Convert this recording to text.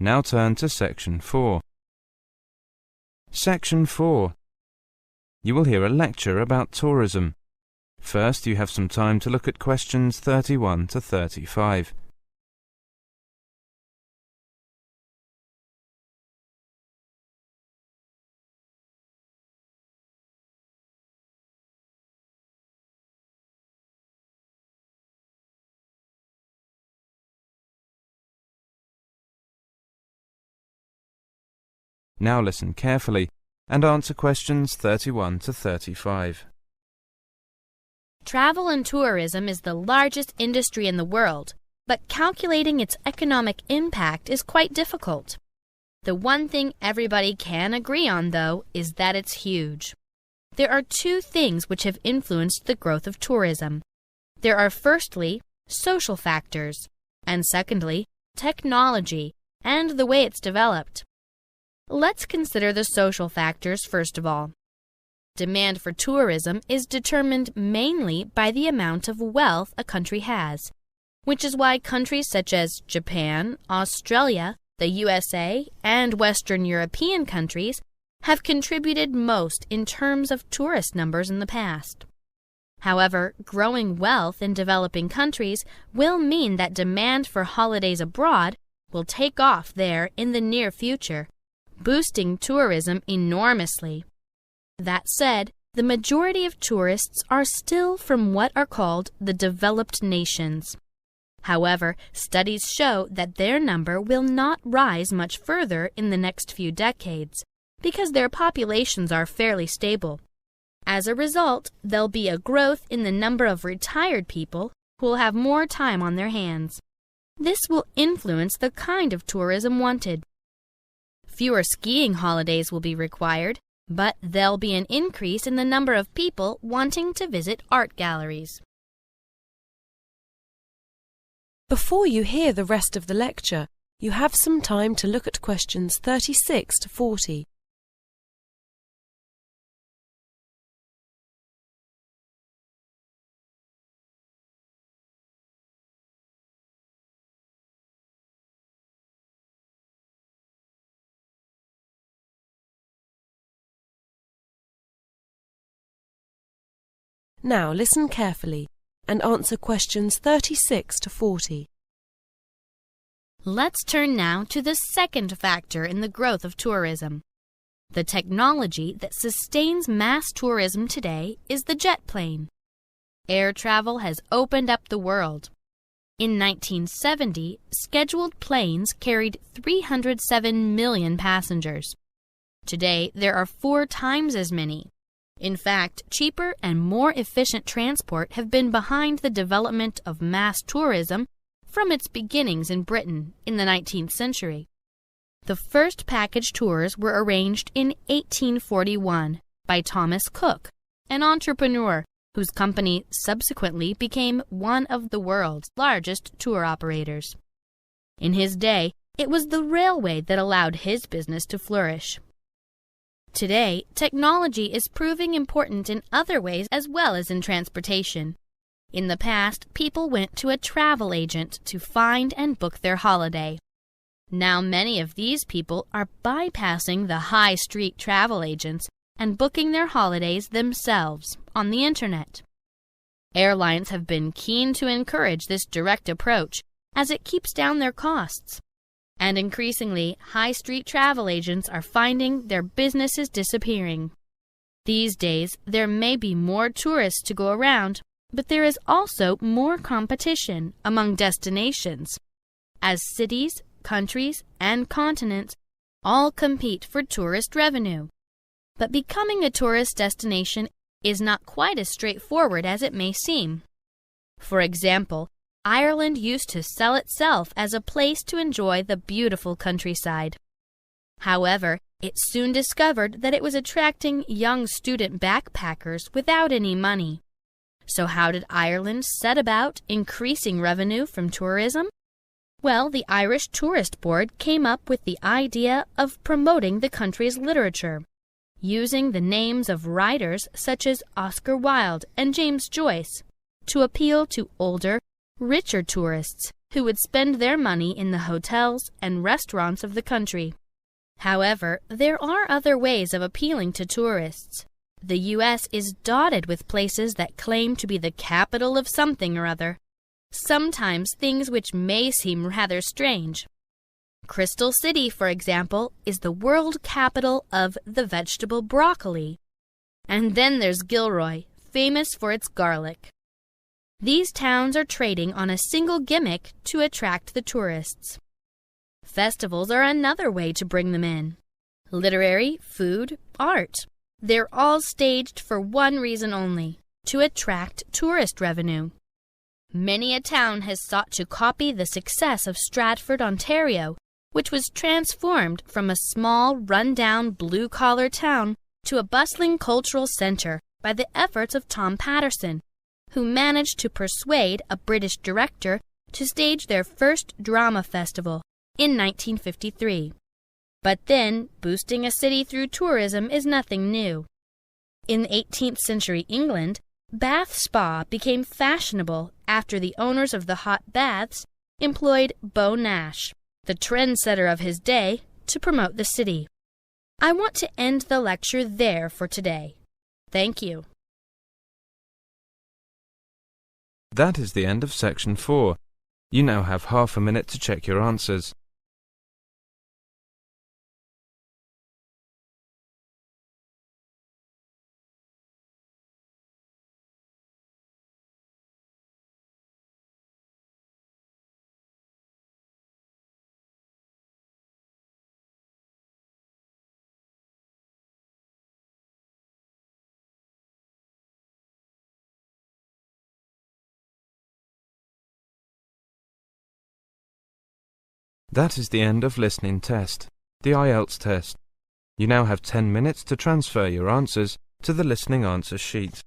Now turn to Section 4. Section 4. You will hear a lecture about tourism. First, you have some time to look at questions 31 to 35. Now listen carefully and answer questions 31 to 35. Travel and tourism is the largest industry in the world, but calculating its economic impact is quite difficult. The one thing everybody can agree on, though, is that it's huge. There are two things which have influenced the growth of tourism. There are firstly, social factors, and secondly, technology and the way it's developed. Let's consider the social factors first of all. Demand for tourism is determined mainly by the amount of wealth a country has, which is why countries such as Japan, Australia, the USA, and Western European countries have contributed most in terms of tourist numbers in the past. However, growing wealth in developing countries will mean that demand for holidays abroad will take off there in the near future, boosting tourism enormously. That said, the majority of tourists are still from what are called the developed nations. However, studies show that their number will not rise much further in the next few decades because their populations are fairly stable. As a result, there'll be a growth in the number of retired people who will have more time on their hands. This will influence the kind of tourism wanted. Fewer skiing holidays will be required, but there'll be an increase in the number of people wanting to visit art galleries. Before you hear the rest of the lecture, you have some time to look at questions 36 to 40. Now listen carefully and answer questions 36 to 40. Let's turn now to the second factor in the growth of tourism. The technology that sustains mass tourism today is the jet plane. Air travel has opened up the world. In 1970, scheduled planes carried 307 million passengers. Today, there are 4 times as many. In fact, cheaper and more efficient transport have been behind the development of mass tourism from its beginnings in Britain in the 19th century. The first package tours were arranged in 1841 by Thomas Cook, an entrepreneur whose company subsequently became one of the world's largest tour operators. In his day, it was the railway that allowed his business to flourish. Today, technology is proving important in other ways as well as in transportation. In the past, people went to a travel agent to find and book their holiday. Now many of these people are bypassing the high street travel agents and booking their holidays themselves on the internet. Airlines have been keen to encourage this direct approach as it keeps down their costs. And increasingly, high street travel agents are finding their business is disappearing. These days, there may be more tourists to go around, but there is also more competition among destinations, as cities, countries, and continents all compete for tourist revenue. But becoming a tourist destination is not quite as straightforward as it may seem. For example, Ireland used to sell itself as a place to enjoy the beautiful countryside. However, it soon discovered that it was attracting young student backpackers without any money. So how did Ireland set about increasing revenue from tourism? Well, the Irish Tourist Board came up with the idea of promoting the country's literature, using the names of writers such as Oscar Wilde and James Joyce to appeal to older, richer tourists who would spend their money in the hotels and restaurants of the country. However, there are other ways of appealing to tourists. The U.S. is dotted with places that claim to be the capital of something or other, sometimes things which may seem rather strange. Crystal City, for example, is the world capital of the vegetable broccoli. And then there's Gilroy, famous for its garlic. These towns are trading on a single gimmick to attract the tourists. Festivals are another way to bring them in. Literary, food, art. They're all staged for one reason only, to attract tourist revenue. Many a town has sought to copy the success of Stratford, Ontario, which was transformed from a small, run-down, blue-collar town to a bustling cultural center by the efforts of Tom Patterson, who managed to persuade a British director to stage their first drama festival in 1953. But then, boosting a city through tourism is nothing new. In 18th century England, bath spa became fashionable after the owners of the hot baths employed Beau Nash, the trendsetter of his day, to promote the city. I want to end the lecture there for today. Thank you. That is the end of section 4. You now have half a minute to check your answers. That is the end of listening test, the IELTS test. You now have 10 minutes to transfer your answers to the listening answer sheet.